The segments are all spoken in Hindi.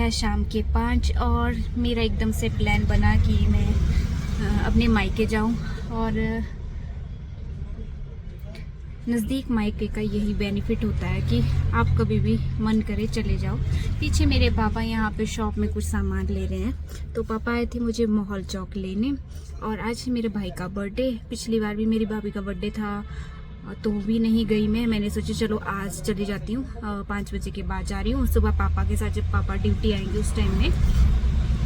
गया शाम के 5 और मेरा एकदम से प्लान बना कि मैं अपने मायके जाऊं। और नज़दीक मायके का यही बेनिफिट होता है कि आप कभी भी मन करे चले जाओ। पीछे मेरे पापा यहाँ पे शॉप में कुछ सामान ले रहे हैं, तो पापा आए थे मुझे माहौल चौक लेने। और आज मेरे भाई का बर्थडे, पिछली बार भी मेरी भाभी का बर्थडे था तो भी नहीं गई मैंने सोचा चलो आज चली जाती हूँ। 5 बजे के बाद जा रही हूँ, सुबह पापा के साथ जब पापा ड्यूटी आएंगे उस टाइम में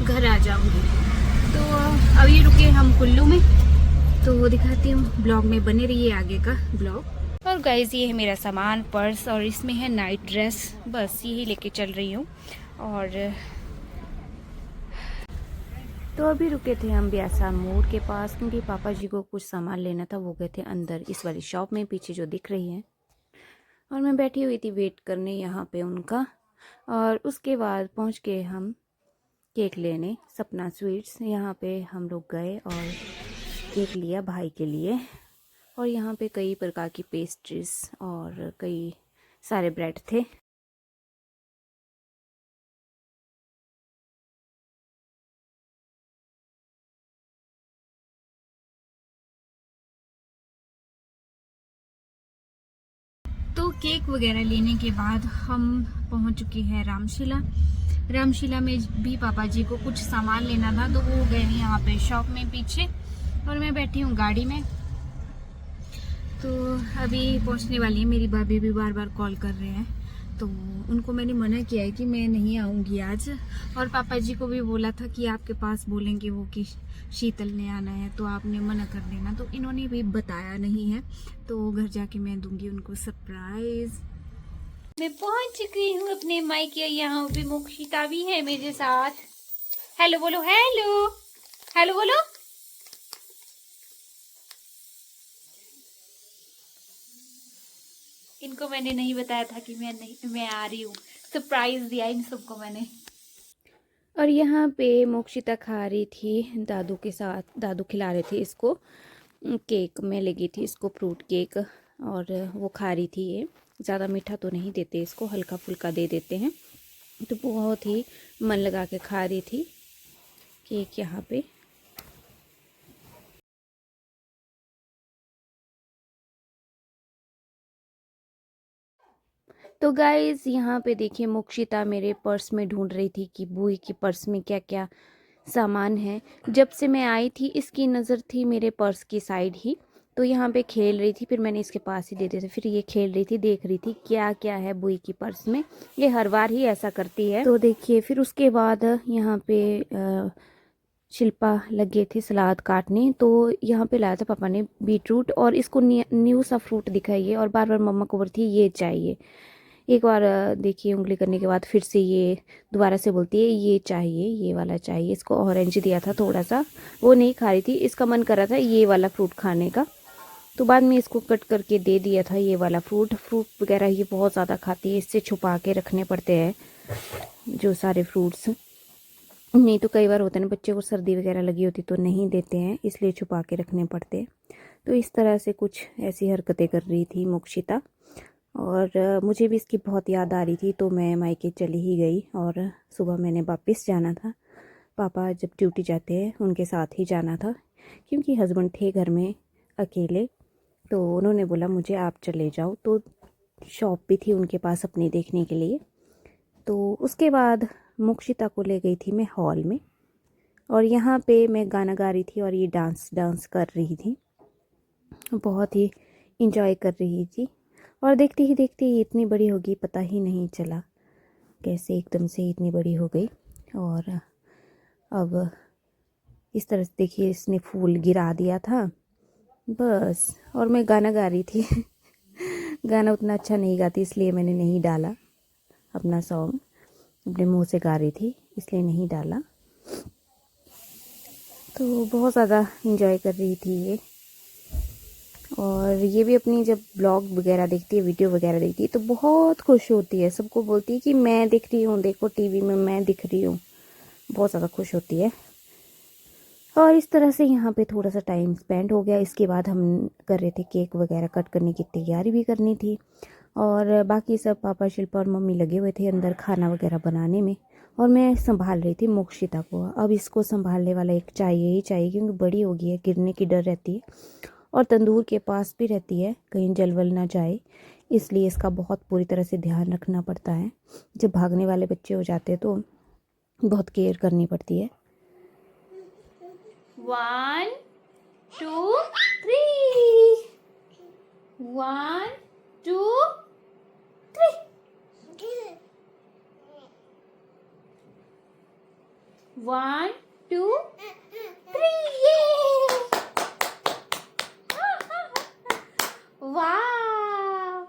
घर आ जाऊँगी। तो अभी रुके हम कुल्लू में, तो दिखाती हूँ, ब्लॉग में बने रहिए आगे का ब्लॉग। और गाइस ये है मेरा सामान, पर्स, और इसमें है नाइट ड्रेस, बस यही लेके चल रही हूँ। और तो अभी रुके थे हम ब्यासा मोड़ के पास क्योंकि पापा जी को कुछ सामान लेना था, वो गए थे अंदर इस वाली शॉप में पीछे जो दिख रही है। और मैं बैठी हुई थी वेट करने यहाँ पे उनका। और उसके बाद पहुँच गए हम केक लेने सपना स्वीट्स। यहाँ पे हम लोग गए और केक लिया भाई के लिए। और यहाँ पे कई प्रकार की पेस्ट्रीज और कई सारे ब्रेड थे। तो केक वगैरह लेने के बाद हम पहुंच चुके हैं रामशिला। रामशिला में भी पापा जी को कुछ सामान लेना था, तो वो गए यहाँ पे शॉप में पीछे, और मैं बैठी हूँ गाड़ी में। तो अभी पहुंचने वाली है। मेरी भाभी भी बार बार कॉल कर रहे हैं, तो उनको मैंने मना किया है कि मैं नहीं आऊँगी आज। और पापा जी को भी बोला था कि आपके पास बोलेंगे वो कि शीतल ने आना है तो आपने मना कर देना, तो इन्होंने भी बताया नहीं है। तो घर जाके मैं दूंगी उनको सरप्राइज। मैं पहुंच चुकी हूँ अपने मायके, यहाँ पे मोक्षिता भी है मेरे साथ। हेलो बोलो, हेलो हेलो बोलो। इनको मैंने नहीं बताया था कि मैं आ रही हूँ, सरप्राइज दिया इन सबको मैंने। और यहाँ पे मोक्षिता खा रही थी दादू के साथ, दादू खिला रहे थे इसको केक में लगी थी इसको फ्रूट केक, और वो खा रही थी। ये ज़्यादा मीठा तो नहीं देते इसको, हल्का फुल्का दे देते हैं। तो बहुत ही मन लगा के खा रही थी केक यहाँ पे। तो गाइज़ यहाँ पे देखिए मोक्षिता मेरे पर्स में ढूंढ रही थी कि बुई की पर्स में क्या क्या सामान है। जब से मैं आई थी इसकी नज़र थी मेरे पर्स की साइड ही, तो यहाँ पे खेल रही थी। फिर मैंने इसके पास ही दे दिए थे, फिर ये खेल रही थी, देख रही थी क्या क्या है बुई की पर्स में। ये हर बार ही ऐसा करती है। तो देखिए फिर उसके बाद यहाँ पे शिल्पा लगे थे सलाद काटने, तो यहाँ पे लाया था पापा ने बीटरूट, और इसको न्यू सा फ्रूट दिखाइए और बार बार मम्मा को बोलती है ये चाहिए। एक बार देखिए उंगली करने के बाद फिर से ये दोबारा से बोलती है ये चाहिए, ये वाला चाहिए। इसको ऑरेंज दिया था थोड़ा सा, वो नहीं खा रही थी, इसका मन कर रहा था ये वाला फ्रूट खाने का, तो बाद में इसको कट करके दे दिया था ये वाला फ्रूट। फ्रूट वगैरह ये बहुत ज़्यादा खाती है, इससे छुपा के रखने पड़ते हैं जो सारे फ्रूट्स, नहीं तो कई बार होता है ना बच्चे को सर्दी वगैरह लगी होती तो नहीं देते हैं, इसलिए छुपा के रखने पड़ते हैं। तो इस तरह से कुछ ऐसी हरकतें कर रही थी मोक्षिता। और मुझे भी इसकी बहुत याद आ रही थी, तो मैं मायके चली ही गई। और सुबह मैंने वापस जाना था, पापा जब ड्यूटी जाते हैं उनके साथ ही जाना था क्योंकि हस्बैंड थे घर में अकेले, तो उन्होंने बोला मुझे आप चले जाओ। तो शॉप भी थी उनके पास अपनी देखने के लिए। तो उसके बाद मोक्षिता को ले गई थी मैं हॉल में, और यहाँ पे मैं गाना गा रही थी और ये डांस कर रही थी, बहुत ही इंजॉय कर रही थी। और देखते ही देखते ही इतनी बड़ी हो गई, पता ही नहीं चला कैसे एकदम से इतनी बड़ी हो गई। और अब इस तरह से देखिए इसने फूल गिरा दिया था बस, और मैं गाना गा रही थी गाना उतना अच्छा नहीं गाती इसलिए मैंने नहीं डाला, अपना सॉन्ग अपने मुंह से गा रही थी इसलिए नहीं डाला। तो बहुत ज़्यादा इंजॉय कर रही थी ये। और ये भी अपनी जब ब्लॉग वगैरह देखती है, वीडियो वगैरह देखती है, तो बहुत खुश होती है, सबको बोलती है कि मैं दिख रही हूँ, देखो टीवी में मैं दिख रही हूँ, बहुत ज़्यादा खुश होती है। और इस तरह से यहाँ पे थोड़ा सा टाइम स्पेंड हो गया। इसके बाद हम कर रहे थे केक वगैरह कट करने की तैयारी भी करनी थी, और बाकी सब पापा, शिल्पा और मम्मी लगे हुए थे अंदर खाना वगैरह बनाने में। और मैं संभाल रही थी मोक्षिता को। अब इसको संभालने वाला एक चाहिए ही चाहिए, क्योंकि बड़ी हो गई है, गिरने की डर रहती है और तंदूर के पास भी रहती है, कहीं जलवल ना जाए, इसलिए इसका बहुत पूरी तरह से ध्यान रखना पड़ता है। जब भागने वाले बच्चे हो जाते हैं तो बहुत केयर करनी पड़ती है। 1 2 3 1 2 3 1 2 3 ये वाह।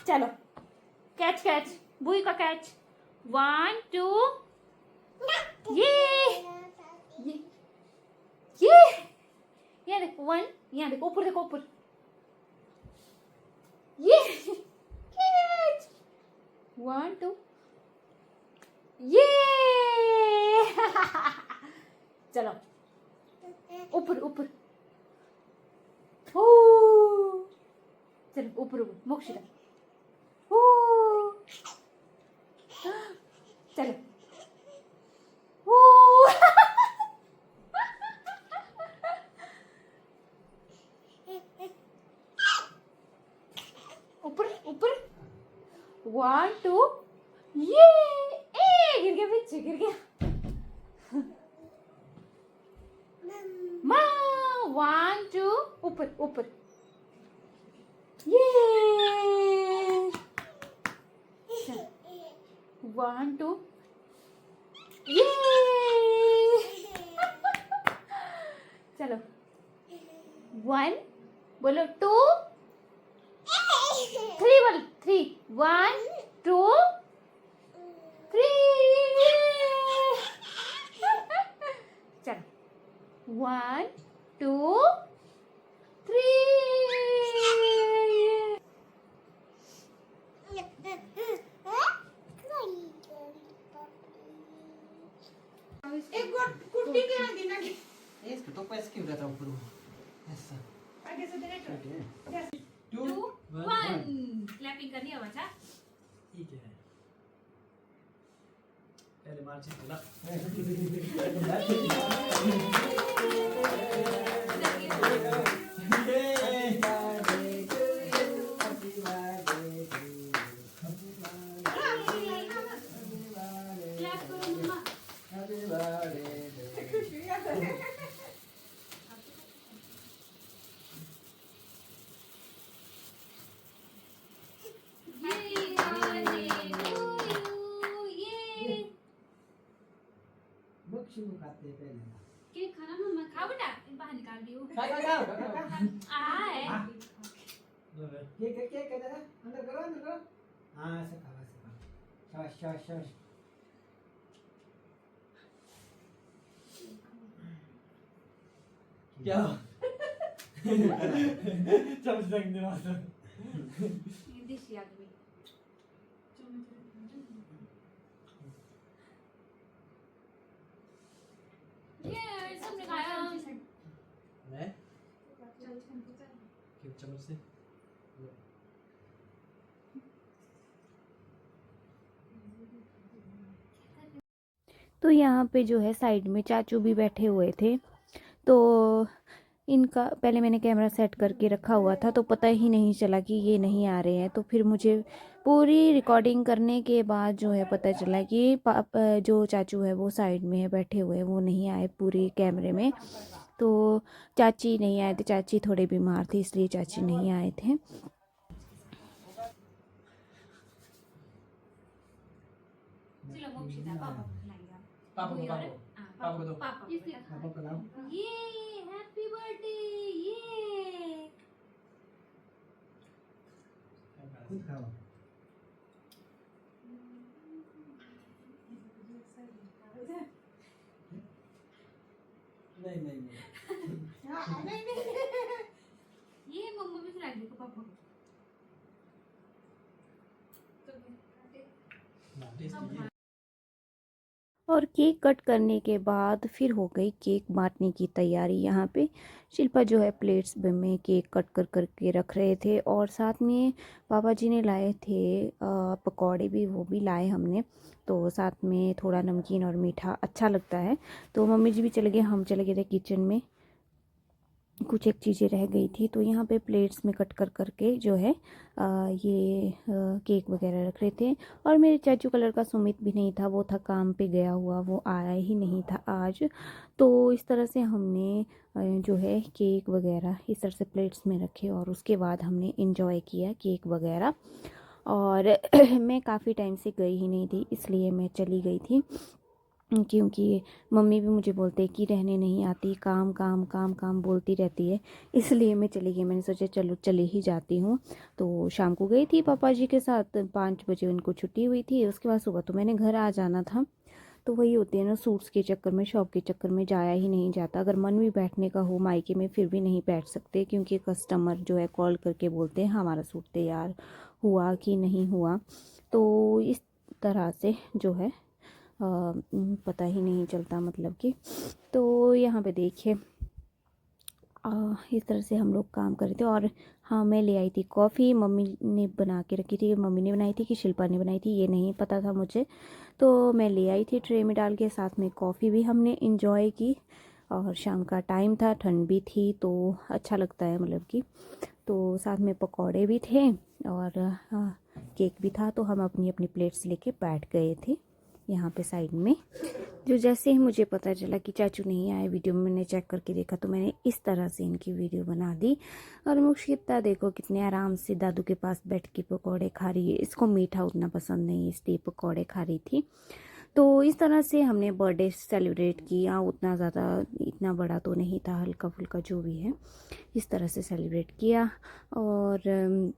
चलो कैच कैच, बुई का कैच। 1 2 ये ये ये देखो 1, यहाँ देखो ऊपर, देखो ऊपर, ये कैच। 1 2 ये चलो ऊपर ऊपर, ओ चलो ऊपर ऊपर मोक्षिता, ओ चलो ओ ऊपर ऊपर 1 2 ये गिर गया, पीछे गिर गया। माँ 1 2 ऊपर ऊपर ये 1 2 ये चलो 1 बोलो 2 3 बोलो 3 1 2 3 चलो 1 2 3 एक कुट्टी के आगे ना इसको तो पैसे क्यों रहता ऊपर ऐसा आगे से डायरेक्ट 2 1 क्लैपिंग करनी है बच्चा। ठीक है पहले मार से चला खाते हैं पहले केक खाना मम्मा खाओ बेटा, बाहर निकाल दी हूँ। खा आए केक जरा अंदर करो हाँ ऐसे खाओ शाबाश शाबाश क्या चमच देंगे मास्टर देसी आदमी ये सबने खाया मैं चमच से तो यहाँ पे जो है साइड में चाचू भी बैठे हुए थे, तो इनका पहले मैंने कैमरा सेट करके रखा हुआ था तो पता ही नहीं चला कि ये नहीं आ रहे हैं। तो फिर मुझे पूरी रिकॉर्डिंग करने के बाद जो है पता चला कि जो चाचू है वो साइड में है बैठे हुए हैं, वो नहीं आए पूरे कैमरे में। तो चाची नहीं आए थे, चाची थोड़े बीमार थी इसलिए चाची नहीं आए थे। पापा को लाओ ये हैप्पी बर्थडे ये खुद खाओ नहीं नहीं ये मम्मा भी खिला दी पापा को। और केक कट करने के बाद फिर हो गई केक बांटने की तैयारी। यहाँ पे शिल्पा जो है प्लेट्स में केक कट कर करके रख रहे थे, और साथ में पापा जी ने लाए थे पकौड़े भी, वो भी लाए हमने। तो साथ में थोड़ा नमकीन और मीठा अच्छा लगता है। तो मम्मी जी भी चले गए, हम चले गए थे किचन में, कुछ एक चीज़ें रह गई थी। तो यहाँ पे प्लेट्स में कट कर करके जो है ये केक वगैरह रख रहे थे। और मेरे चाचू कलर का सुमित भी नहीं था, वो था काम पे गया हुआ, वो आया ही नहीं था आज। तो इस तरह से हमने जो है केक वगैरह इस तरह से प्लेट्स में रखे, और उसके बाद हमने इंजॉय किया केक वगैरह। और मैं काफ़ी टाइम से गई ही नहीं थी, इसलिए मैं चली गई थी, क्योंकि मम्मी भी मुझे बोलते हैं कि रहने नहीं आती, काम काम काम काम बोलती रहती है, इसलिए मैं चली गई। मैंने सोचा चलो चले ही जाती हूँ। तो शाम को गई थी पापा जी के साथ, 5 बजे उनको छुट्टी हुई थी। उसके बाद सुबह तो मैंने घर आ जाना था। तो वही होती है ना, सूट्स के चक्कर में, शॉप के चक्कर में जाया ही नहीं जाता। अगर मन भी बैठने का हो मायके में, फिर भी नहीं बैठ सकते, क्योंकि कस्टमर जो है कॉल करके बोलते हैं हमारा सूट तैयार हुआ कि नहीं हुआ। तो इस तरह से जो है पता ही नहीं चलता, मतलब कि। तो यहाँ पे देखिए इस तरह से हम लोग काम कर रहे थे। और हाँ, मैं ले आई थी कॉफ़ी, मम्मी ने बना के रखी थी। मम्मी ने बनाई थी कि शिल्पा ने बनाई थी ये नहीं पता था मुझे, तो मैं ले आई थी ट्रे में डाल के। साथ में कॉफ़ी भी हमने इंजॉय की, और शाम का टाइम था, ठंड भी थी, तो अच्छा लगता है, मतलब कि। तो साथ में पकौड़े भी थे, और केक भी था। तो हम अपनी अपनी प्लेट्स लेके बैठ गए थे यहाँ पे साइड में। जो जैसे ही मुझे पता चला कि चाचू नहीं आए, वीडियो में मैंने चेक करके देखा, तो मैंने इस तरह से इनकी वीडियो बना दी। और मुक्षिता देखो कितने आराम से दादू के पास बैठ के पकौड़े खा रही है। इसको मीठा उतना पसंद नहीं, इसलिए पकौड़े खा रही थी। तो इस तरह से हमने बर्थडे सेलिब्रेट किया। उतना ज़्यादा, इतना बड़ा तो नहीं था, हल्का फुल्का जो भी है, इस तरह से सेलिब्रेट किया। और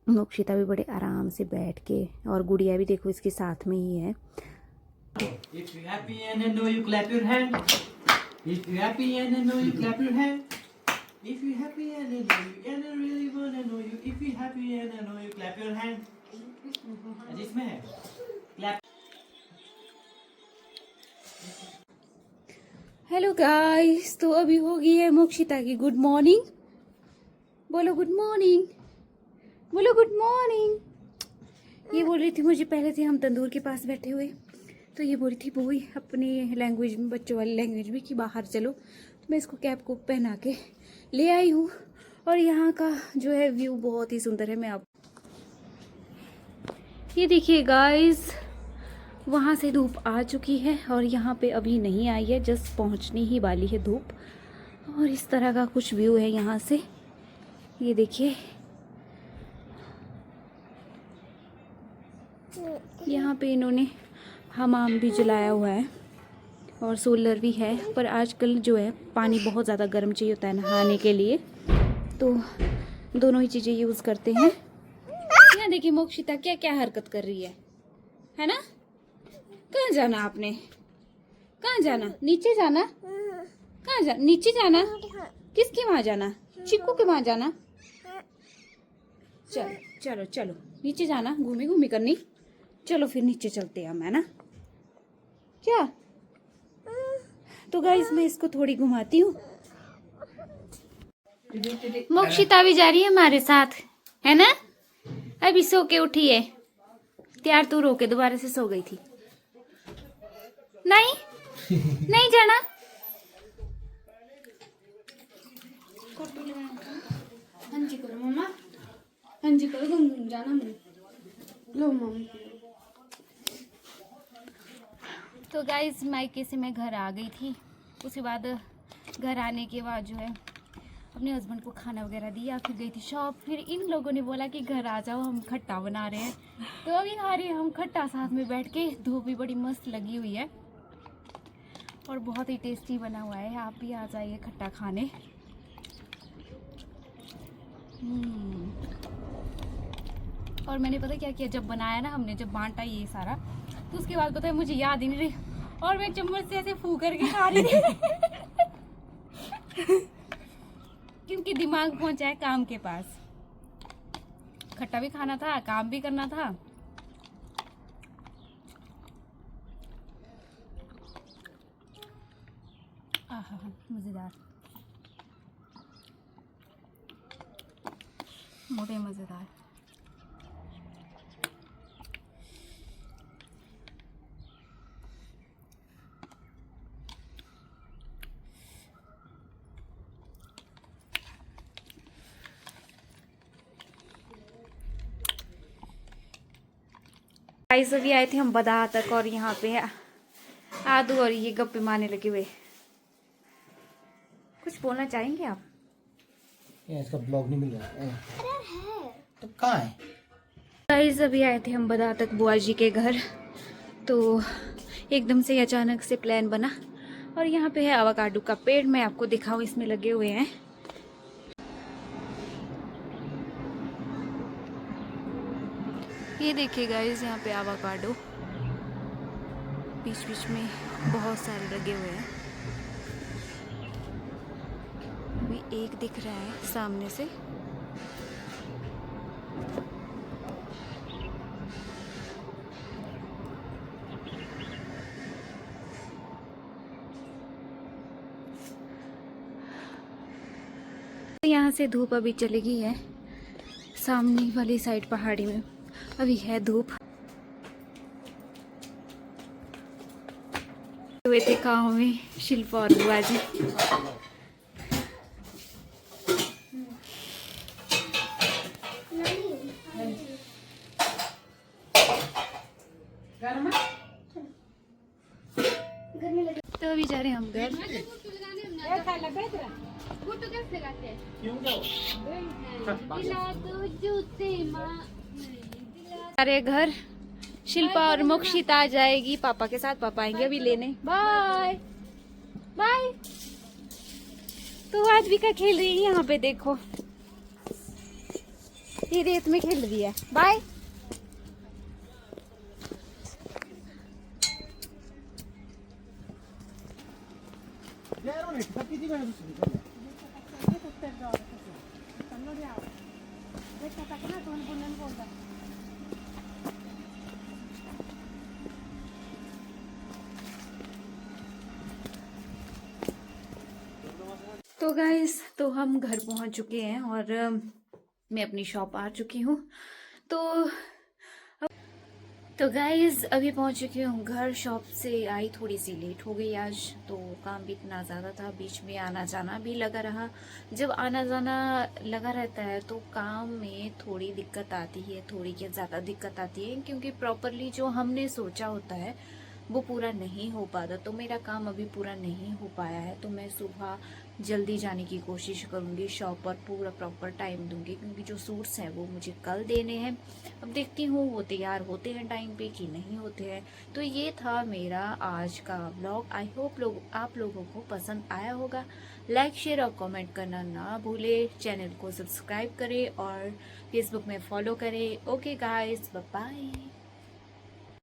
मोक्षिता भी बड़े आराम से बैठ के, और गुड़िया भी देखो इसके साथ में ही है। If you're happy and I know you clap your hand. If you're happy and I know you clap your hand. If you're happy and I know you and I really wanna know you. If you're happy and I know you clap your hand. जिसमें है clap. हेलो गाइस, तो अभी हो गई है मोक्षिता की गुड मॉर्निंग। बोलो गुड मॉर्निंग, बोलो गुड मॉर्निंग। ये बोल रही थी मुझे पहले से, हम तंदूर के पास बैठे हुए, तो ये बोल रही थी वही अपनी लैंग्वेज में, बच्चों वाली लैंग्वेज में, कि बाहर चलो। तो मैं इसको कैप को पहना के ले आई हूँ। और यहाँ का जो है व्यू बहुत ही सुंदर है। मैं आप ये देखिए गाइस, वहाँ से धूप आ चुकी है और यहाँ पे अभी नहीं आई है, जस्ट पहुँचने ही वाली है धूप। और इस तरह का कुछ व्यू है यहाँ से, ये देखिए। यहाँ पे इन्होंने हमाम भी जलाया हुआ है, और सोलर भी है। पर आजकल जो है पानी बहुत ज़्यादा गर्म चाहिए होता है नहाने के लिए, तो दोनों ही चीज़ें यूज़ करते हैं। यहाँ देखिए मोक्षिता क्या क्या हरकत कर रही है ना। कहाँ जाना आपने, कहाँ जाना, नीचे जाना, कहाँ जा, नीचे जाना, किसके वहाँ जाना, चिक्कू के वहाँ जाना। चलो चलो चलो नीचे जाना, घूमी घूमी करनी। चलो फिर नीचे चलते हैं हम, है ना क्या। तो गाइस मैं इसको थोड़ी घुमाती हूँ। मोक्षिता भी जा रही है हमारे साथ, है ना। अभी सो के उठी है, त्यार तू रो के दोबारा से सो गई थी। नहीं नहीं जाना। हाँ जी करो मम्मा, हाँ जी करो, तुम जाना मुझे लो मम्मी। तो गाइस मायके से मैं घर आ गई थी। उसके बाद घर आने के बाद जो है अपने हस्बैंड को खाना वगैरह दिया, फिर गई थी शॉप। फिर इन लोगों ने बोला कि घर आ जाओ, हम खट्टा बना रहे हैं। तो अभी खा रहे हैं हम खट्टा साथ में बैठ के। धूप भी बड़ी मस्त लगी हुई है और बहुत ही टेस्टी बना हुआ है। आप भी आ जाइए खट्टा खाने। और मैंने पता क्या किया, जब बनाया ना हमने, जब बांटा ये सारा, तो उसके बाद पता है मुझे याद ही नहीं रही, और मैं चम्मच से ऐसे फूक करके खा रही थी क्योंकि दिमाग पहुंचा है काम के पास। खट्टा भी खाना था, काम भी करना था। आहा मज़ेदार, मोटे मज़ेदार। गाइस अभी आए थे हम बदाह तक और यहाँ पे आदू और ये गप्पे मारने लगे हुए। कुछ बोलना चाहेंगे आप? इसका ब्लॉग नहीं मिल रहा है तो कहाँ है? गाइस अभी आए थे हम बदाह तक बुआ जी के घर, तो एकदम से अचानक से प्लान बना और यहाँ पे है आवाकाडो का पेड़। मैं आपको दिखाऊं, इसमें लगे हुए हैं। ये देखिए गाइस, यहाँ पे आवाकाडो बीच बीच में बहुत सारे लगे हुए हैं। अभी एक दिख रहा है सामने से। यहाँ से धूप अभी चली गई है, सामने वाली साइड पहाड़ी में अभी है धूप। हुए थे गाँव में शिल्पा और बुआ जी। तो अभी जा रहे हैं हम घर। अरे घर शिल्पा और मोक्षिता आ जाएगी पापा के साथ, पापा आएंगे अभी लेने। Bye bye. तो आज भी क्या खेल रही है यहाँ पे, देखो ये रेत में खेल रही है। बाय। तो गाइस, तो हम घर पहुंच चुके हैं और मैं अपनी शॉप आ चुकी हूँ। तो गाइस अभी पहुंच चुकी हूँ घर। शॉप से आई थोड़ी सी लेट हो गई आज, तो काम भी इतना ज़्यादा था, बीच में आना जाना भी लगा रहा। जब आना जाना लगा रहता है तो काम में थोड़ी दिक्कत आती है, थोड़ी क्या ज़्यादा दिक्कत आती है, क्योंकि प्रॉपरली जो हमने सोचा होता है वो पूरा नहीं हो पाता। तो मेरा काम अभी पूरा नहीं हो पाया है, तो मैं सुबह जल्दी जाने की कोशिश करूँगी, शॉप पर पूरा प्रॉपर टाइम दूंगी, क्योंकि जो सूट्स हैं वो मुझे कल देने हैं। अब देखती हूँ वो तैयार होते हैं टाइम पे कि नहीं होते हैं। तो ये था मेरा आज का व्लॉग। आई होप आप लोगों को पसंद आया होगा। लाइक शेयर और कमेंट करना ना भूले, चैनल को सब्सक्राइब करें और फेसबुक में फॉलो करें। Okay guys, bye bye.